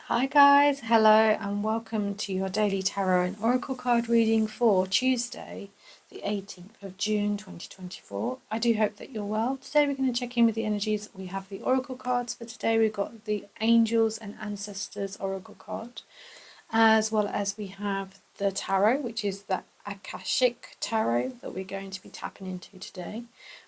Hi guys, hello and welcome to your daily tarot and oracle card reading for Tuesday, the 18th of June 2024. I do hope that you're well. Today we're going to check in with the energies. We have the oracle cards for today. We've got the Angels and Ancestors oracle card, as well as we have the tarot, which is the Akashic tarot that we're going to be tapping into today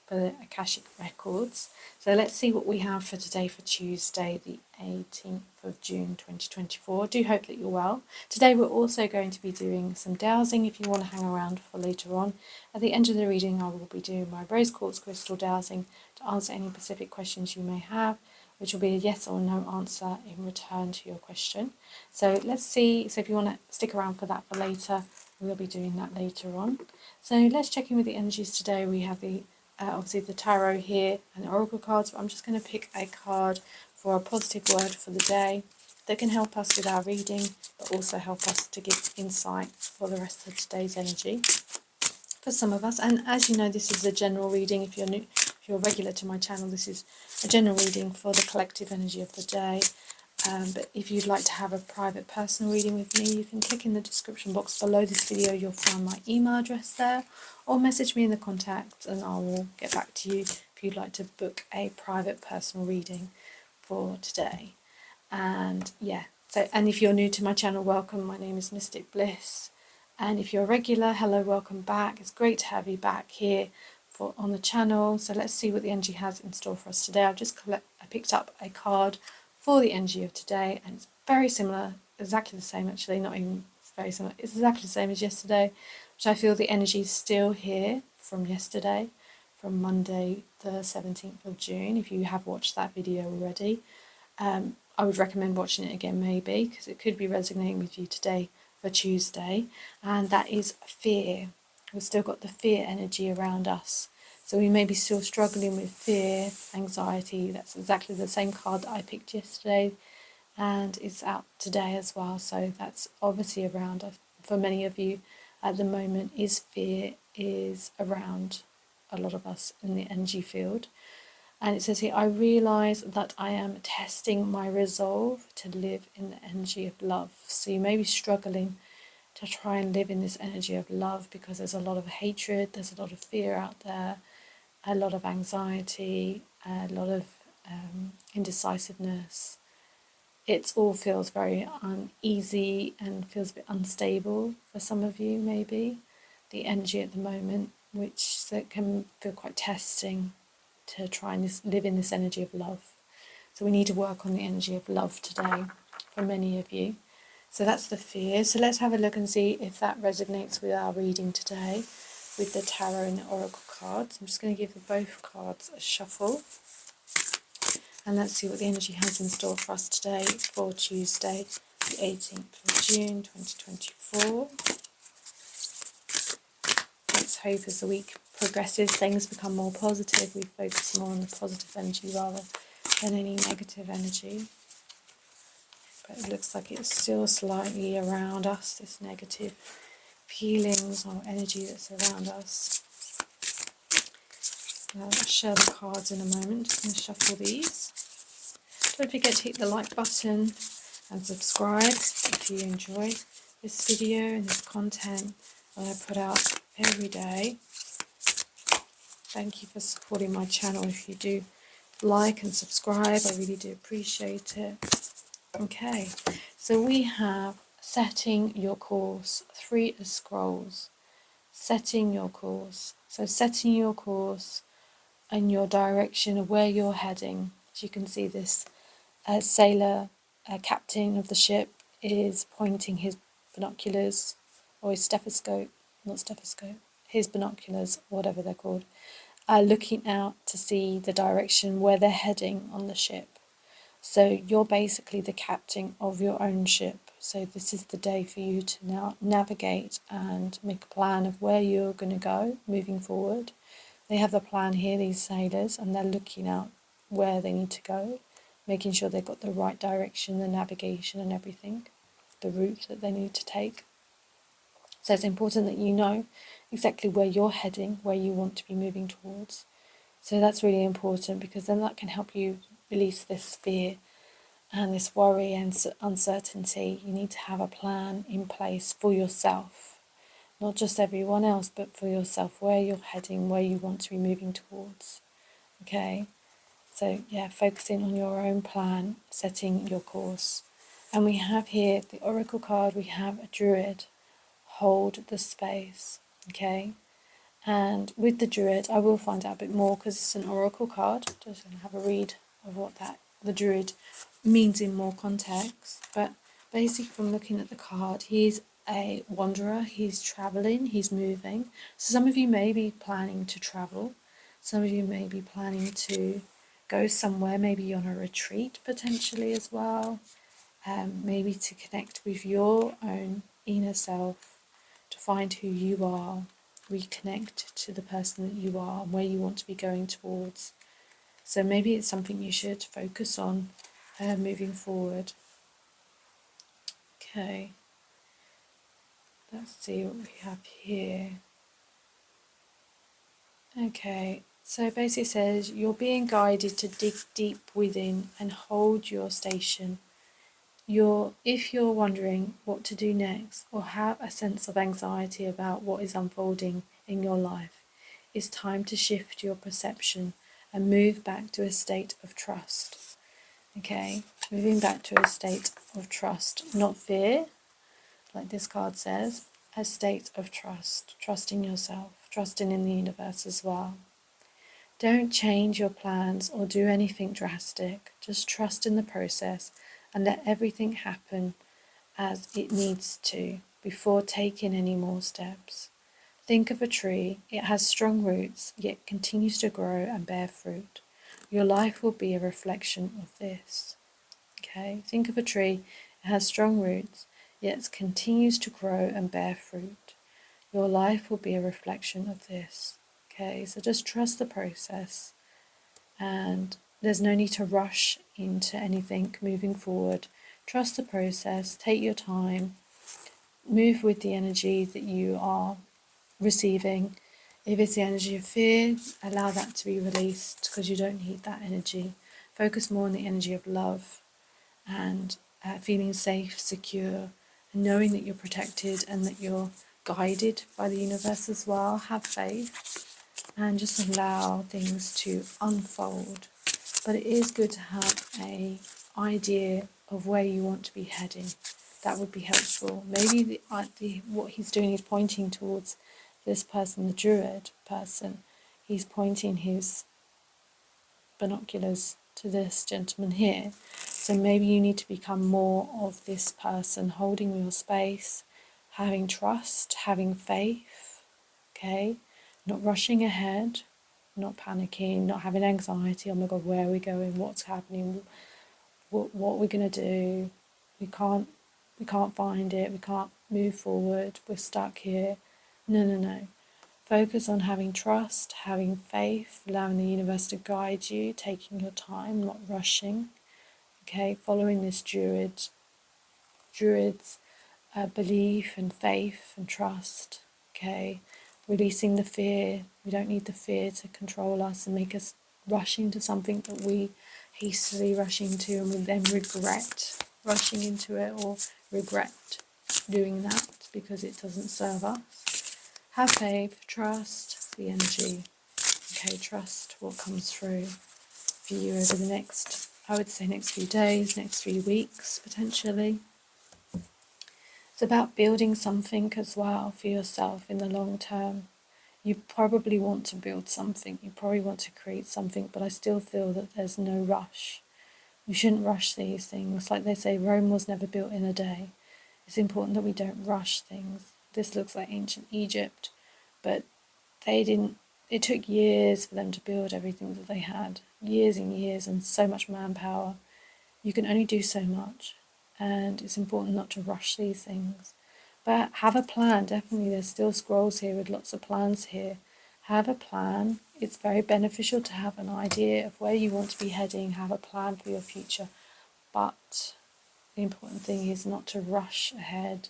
for the Akashic records. So let's see what we have for today for Tuesday, the 18th of June 2024. I do hope that you're well. Today we're also going to be doing some dowsing if you want to hang around for later on. At the end of the reading I will be doing my rose quartz crystal dowsing to answer any specific questions you may have, which will be a yes or no answer in return to your question. So let's see, so if you want to stick around for that for later, we'll be doing that later on. So let's check in with the energies today. We have the obviously the tarot here and the oracle cards, but I'm just going to pick a card for a positive word for the day that can help us with our reading, but also help us to give insight for the rest of today's energy for some of us. And as you know, this is a general reading. If you're new, if you're regular to my channel, this is a general reading for the collective energy of the day. But if you'd like to have a private personal reading with me, you can click in the description box below this video. You'll find my email address there, or message me in the contacts and I will get back to you if you'd like to book a private personal reading for today. And yeah, so, and if you're new to my channel, welcome. My name is Mystic Bliss, and if you're a regular, hello, welcome back. It's great to have you back here on the channel. So let's see what the energy has in store for us today. I picked up a card for the energy of today, and it's very similar, exactly the same actually, not even very similar, it's exactly the same as yesterday, which I feel the energy is still here from yesterday, from Monday the 17th of June. If you have watched that video already, I would recommend watching it again maybe, because it could be resonating with you today for Tuesday, and that is fear. We've still got the fear energy around us. So we may be still struggling with fear, anxiety. That's exactly the same card that I picked yesterday and it's out today as well. So that's obviously around for many of you at the moment. Fear is around a lot of us in the energy field. And it says here, I realise that I am testing my resolve to live in the energy of love. So you may be struggling to try and live in this energy of love because there's a lot of hatred, there's a lot of fear out there, a lot of anxiety, a lot of indecisiveness. It all feels very uneasy and feels a bit unstable for some of you, maybe. The energy at the moment, which can feel quite testing to try and live in this energy of love. So we need to work on the energy of love today for many of you. So that's the fear. So let's have a look and see if that resonates with our reading today, with the tarot and the oracle cards. I'm just going to give both cards a shuffle, and let's see what the energy has in store for us today for Tuesday, the 18th of June 2024. Let's hope as the week progresses, things become more positive. We focus more on the positive energy rather than any negative energy. But it looks like it's still slightly around us, this negative feelings or energy that's around us. I'll share the cards in a moment. Just going to shuffle these. Don't forget to hit the like button and subscribe if you enjoy this video and this content that I put out every day. Thank you for supporting my channel. If you do like and subscribe, I really do appreciate it. Okay, so we have setting your course, 3 of scrolls. Setting your course. So setting your course and your direction of where you're heading. As you can see, this sailor, captain of the ship, is pointing his binoculars, or his stethoscope, not stethoscope, his binoculars, whatever they're called, looking out to see the direction where they're heading on the ship. So you're basically the captain of your own ship. So this is the day for you to now navigate and make a plan of where you're going to go moving forward. They have the plan here, these sailors, and they're looking out where they need to go, making sure they've got the right direction, the navigation and everything, the route that they need to take. So it's important that you know exactly where you're heading, where you want to be moving towards. So that's really important, because then that can help you release this fear and this worry and uncertainty, you need to have a plan in place for yourself. Not just everyone else, but for yourself, where you're heading, where you want to be moving towards. Okay? So, yeah, focusing on your own plan, setting your course. And we have here the Oracle card, we have a Druid. Hold the space. Okay? And with the Druid, I will find out a bit more because it's an Oracle card. Just going to have a read of what the Druid means in more context. But basically, from looking at the card, he's a wanderer, he's traveling, he's moving. So some of you may be planning to travel, some of you may be planning to go somewhere, maybe on a retreat potentially as well, maybe to connect with your own inner self, to find who you are, reconnect to the person that you are and where you want to be going towards. So maybe it's something you should focus on moving forward. Okay, let's see what we have here. Okay, so basically it says you're being guided to dig deep within and hold your station. If you're wondering what to do next or have a sense of anxiety about what is unfolding in your life, it's time to shift your perception and move back to a state of trust. Okay, moving back to a state of trust, not fear, like this card says, a state of trust, trusting yourself, trusting in the universe as well. Don't change your plans or do anything drastic, just trust in the process and let everything happen as it needs to before taking any more steps. Think of a tree. It has strong roots, yet continues to grow and bear fruit. Your life will be a reflection of this. Okay, think of a tree. It has strong roots, yet continues to grow and bear fruit. Your life will be a reflection of this. Okay, so just trust the process, and there's no need to rush into anything moving forward. Trust the process, take your time, move with the energy that you are receiving. If it's the energy of fear, allow that to be released because you don't need that energy. Focus more on the energy of love and feeling safe, secure, and knowing that you're protected and that you're guided by the universe as well. Have faith and just allow things to unfold. But it is good to have an idea of where you want to be heading. That would be helpful. Maybe what he's doing is pointing towards this person, the Druid person. He's pointing his binoculars to this gentleman here. So maybe you need to become more of this person, holding your space, having trust, having faith, okay? Not rushing ahead, not panicking, not having anxiety. Oh my God, where are we going? What's happening? What are we going to do? We can't find it. We can't move forward. We're stuck here. No. Focus on having trust, having faith, allowing the universe to guide you, taking your time, not rushing. Okay, following this druid's belief and faith and trust. Okay, releasing the fear. We don't need the fear to control us and make us rush into something that we hastily rush into and we then regret rushing into it or regret doing that because it doesn't serve us. Have faith, trust the energy. Okay, trust what comes through for you over the next, I would say, next few days, next few weeks, potentially. It's about building something as well for yourself in the long term. You probably want to build something, you probably want to create something, but I still feel that there's no rush. We shouldn't rush these things. Like they say, Rome was never built in a day. It's important that we don't rush things. This looks like ancient Egypt, but it took years for them to build everything that they had. Years and years and so much manpower. You can only do so much, and it's important not to rush these things. But have a plan, definitely. There's still scrolls here with lots of plans here. Have a plan. It's very beneficial to have an idea of where you want to be heading, have a plan for your future. But the important thing is not to rush ahead,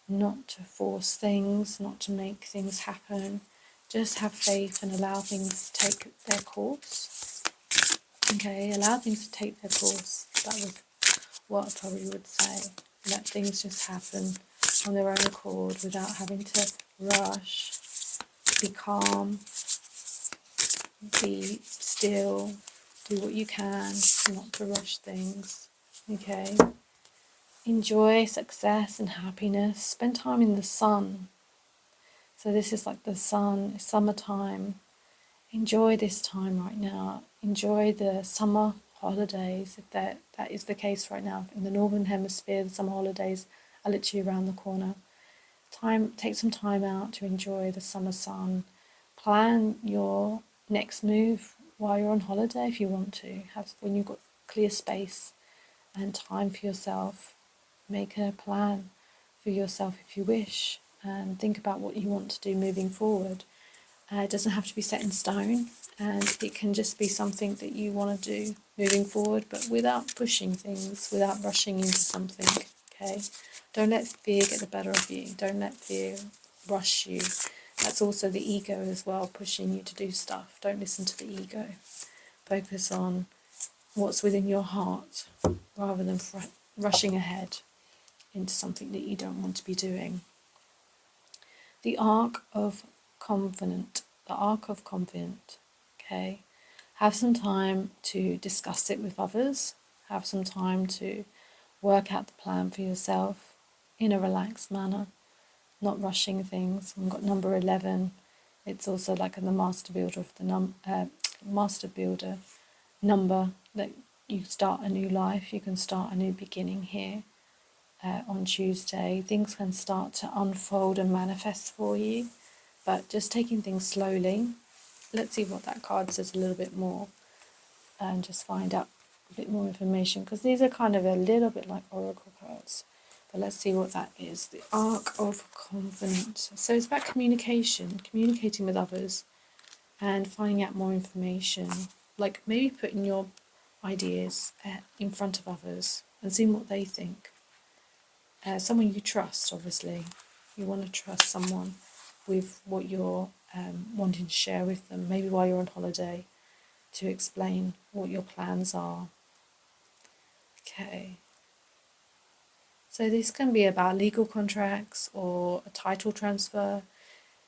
not to force things, not to make things happen. Just have faith and allow things to take their course. Okay, allow things to take their course. That was what Tori would say. Let things just happen on their own accord without having to rush. Be calm, be still, do what you can, not to rush things. Okay? Enjoy success and happiness. Spend time in the sun. So this is like the sun, summertime. Enjoy this time right now. Enjoy the summer holidays, if that is the case right now. In the Northern Hemisphere, the summer holidays are literally around the corner. Take some time out to enjoy the summer sun. Plan your next move while you're on holiday if you want to. When you've got clear space and time for yourself, make a plan for yourself if you wish, and think about what you want to do moving forward. It doesn't have to be set in stone, and it can just be something that you want to do moving forward, but without pushing things, without rushing into something, okay? Don't let fear get the better of you. Don't let fear rush you. That's also the ego as well, pushing you to do stuff. Don't listen to the ego. Focus on what's within your heart rather than rushing ahead into something that you don't want to be doing. The Ark of Covenant. The Ark of Covenant. Okay. Have some time to discuss it with others. Have some time to work out the plan for yourself in a relaxed manner, not rushing things. We've got number 11. It's also like in the Master Builder of the Master Builder number that you start a new life. You can start a new beginning here. On Tuesday, things can start to unfold and manifest for you, but just taking things slowly. Let's see what that card says a little bit more and just find out a bit more information, because these are kind of a little bit like oracle cards, but let's see what that is. The Ark of Covenant. So it's about communicating with others and finding out more information, like maybe putting your ideas in front of others and seeing what they think. Someone you trust, obviously. You want to trust someone with what you're wanting to share with them, maybe while you're on holiday, to explain what your plans are. Okay. So this can be about legal contracts or a title transfer.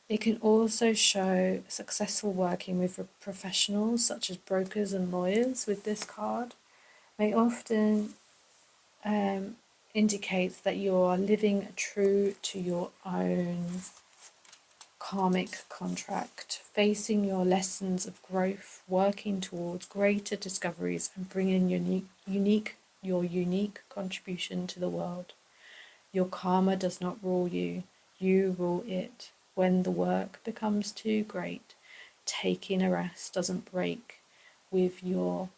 It can also show successful working with professionals such as brokers and lawyers with this card. May often indicates that you are living true to your own karmic contract, facing your lessons of growth, working towards greater discoveries and bringing your unique contribution to the world. Your karma does not rule you, you rule it. When the work becomes too great, taking a rest doesn't break with your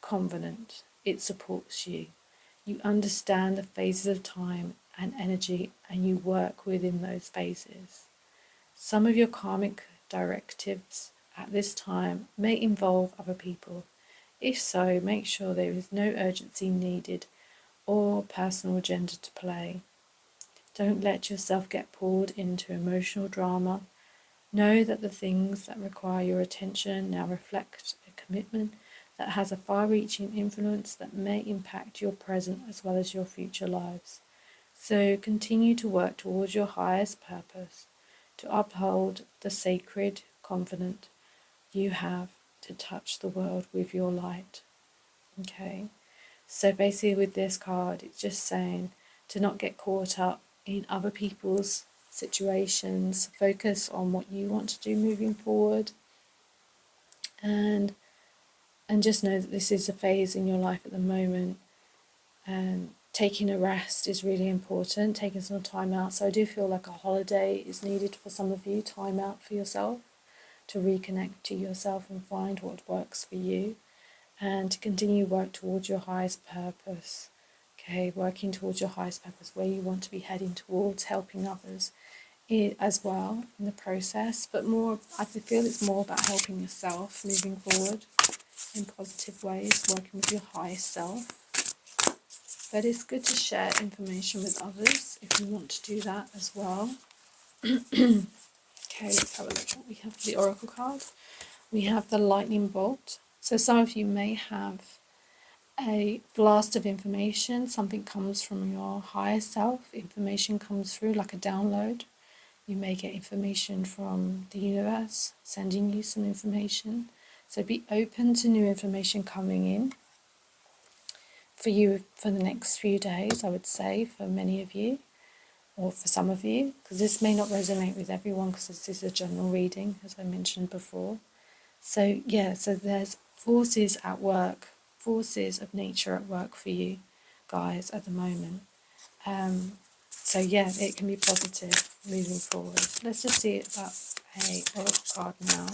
covenant. It supports you. You understand the phases of time and energy, and you work within those phases. Some of your karmic directives at this time may involve other people. If so, make sure there is no urgency needed or personal agenda to play. Don't let yourself get pulled into emotional drama. Know that the things that require your attention now reflect a commitment that has a far-reaching influence that may impact your present as well as your future lives. So continue to work towards your highest purpose, to uphold the sacred covenant you have to touch the world with your light. Okay, so basically with this card, it's just saying to not get caught up in other people's situations, focus on what you want to do moving forward, and just know that this is a phase in your life at the moment, and taking a rest is really important, taking some time out. So I do feel like a holiday is needed for some of you, time out for yourself, to reconnect to yourself and find what works for you, and to continue work towards your highest purpose. Okay, working towards your highest purpose, where you want to be heading towards, helping others as well in the process, but more, I feel it's more about helping yourself moving forward in positive ways, working with your highest self. But it's good to share information with others if you want to do that as well. Okay, let's have a look what we have for the oracle card. We have the lightning bolt. So some of you may have a blast of information. Something comes from your higher self. Information comes through like a download. You may get information from the universe sending you some information. So be open to new information coming in for you for the next few days, I would say, for many of you, or for some of you, because this may not resonate with everyone because this is a general reading, as I mentioned before. So yeah, so there's forces at work, forces of nature at work for you guys at the moment. So yeah, it can be positive moving forward. Let's just see about a oracle card now.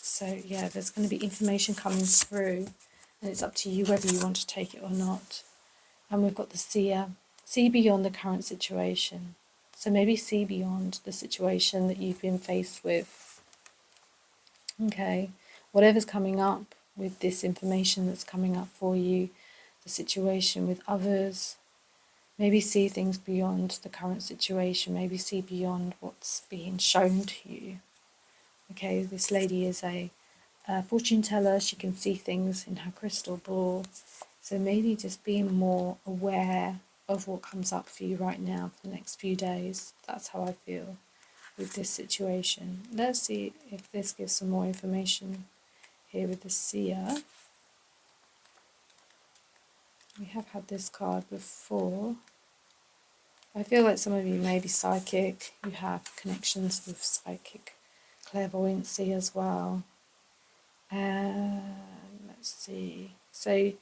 So yeah, there's going to be information coming through, and it's up to you whether you want to take it or not. And we've got the seer. See beyond the current situation. So maybe see beyond the situation that you've been faced with. Okay, whatever's coming up with this information that's coming up for you, the situation with others, maybe see things beyond the current situation, maybe see beyond what's being shown to you. Okay, this lady is a fortune teller. She can see things in her crystal ball. So maybe just being more aware of what comes up for you right now for the next few days. That's how I feel with this situation. Let's see if this gives some more information here with the seer. We have had this card before. I feel like some of you may be psychic. You have connections with psychic clairvoyancy as well. Let's see. So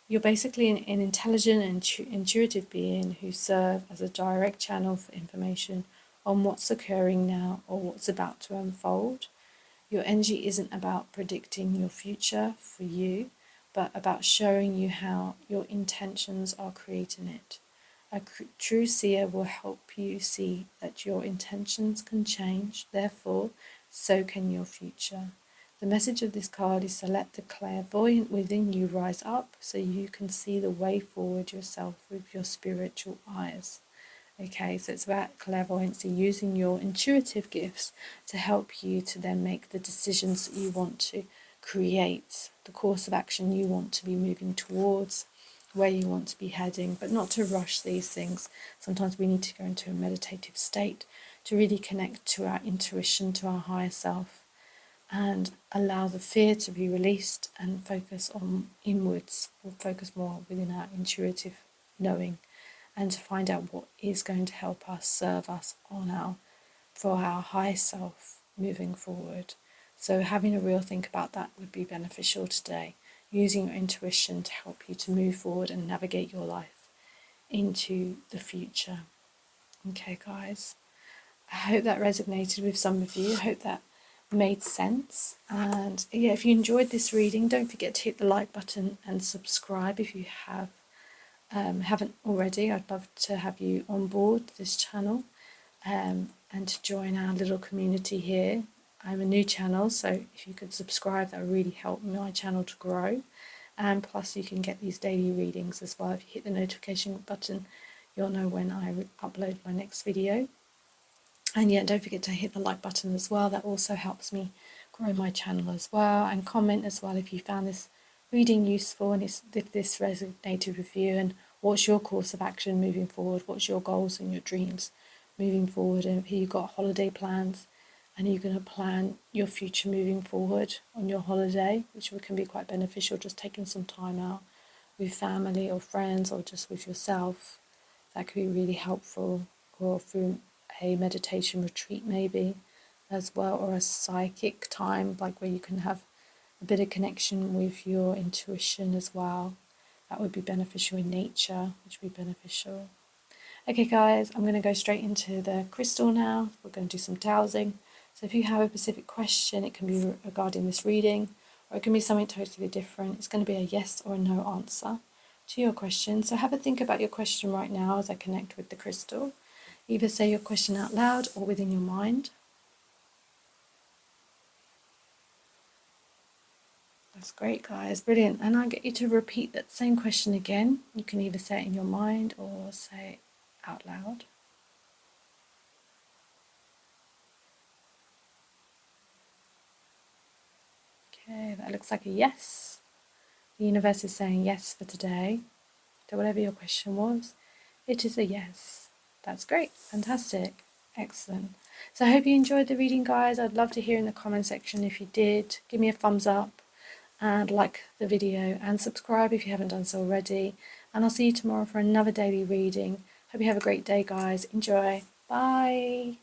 you're basically an intelligent and intuitive being who serve as a direct channel for information on what's occurring now or what's about to unfold. Your energy isn't about predicting your future for you, but about showing you how your intentions are creating it. A true seer will help you see that your intentions can change, therefore, so can your future. The message of this card is to let the clairvoyant within you rise up so you can see the way forward yourself with your spiritual eyes. Okay, so it's about clairvoyancy, using your intuitive gifts to help you to then make the decisions that you want to create, the course of action you want to be moving towards, where you want to be heading, but not to rush these things. Sometimes we need to go into a meditative state to really connect to our intuition, to our higher self, and allow the fear to be released and focus on inwards, or focus more within our intuitive knowing, and to find out what is going to help us serve us for our higher self moving forward. So having a real think about that would be beneficial today, using your intuition to help you to move forward and navigate your life into the future. Okay, guys, I hope that resonated with some of you. I hope that made sense. And yeah, if you enjoyed this reading, don't forget to hit the like button and subscribe if you haven't already. I'd love to have you on board this channel and to join our little community here. I'm a new channel, so if you could subscribe, that would really help my channel to grow. And plus you can get these daily readings as well. If you hit the notification button, you'll know when I upload my next video. And yeah, don't forget to hit the like button as well. That also helps me grow my channel as well. And comment as well if you found this reading useful and if this resonated with you, and what's your course of action moving forward, what's your goals and your dreams moving forward, and if you've got holiday plans and you're going to plan your future moving forward on your holiday, which can be quite beneficial, just taking some time out with family or friends or just with yourself. That could be really helpful, or through a meditation retreat maybe as well, or a psychic time, like where you can have a bit of connection with your intuition as well. That would be beneficial. In nature, which would be beneficial. Okay guys, I'm going to go straight into the crystal now. We're going to do some dowsing. So if you have a specific question, it can be regarding this reading, or it can be something totally different. It's going to be a yes or a no answer to your question. So have a think about your question right now as I connect with the crystal. Either say your question out loud or within your mind. That's great, guys. Brilliant. And I get you to repeat that same question again. You can either say it in your mind or say it out loud. Okay, that looks like a yes. The universe is saying yes for today. So whatever your question was, it is a yes. That's great. Fantastic. Excellent. So I hope you enjoyed the reading, guys. I'd love to hear in the comment section if you did. Give me a thumbs up and like the video and subscribe if you haven't done so already. And I'll see you tomorrow for another daily reading. Hope you have a great day, guys. Enjoy. Bye.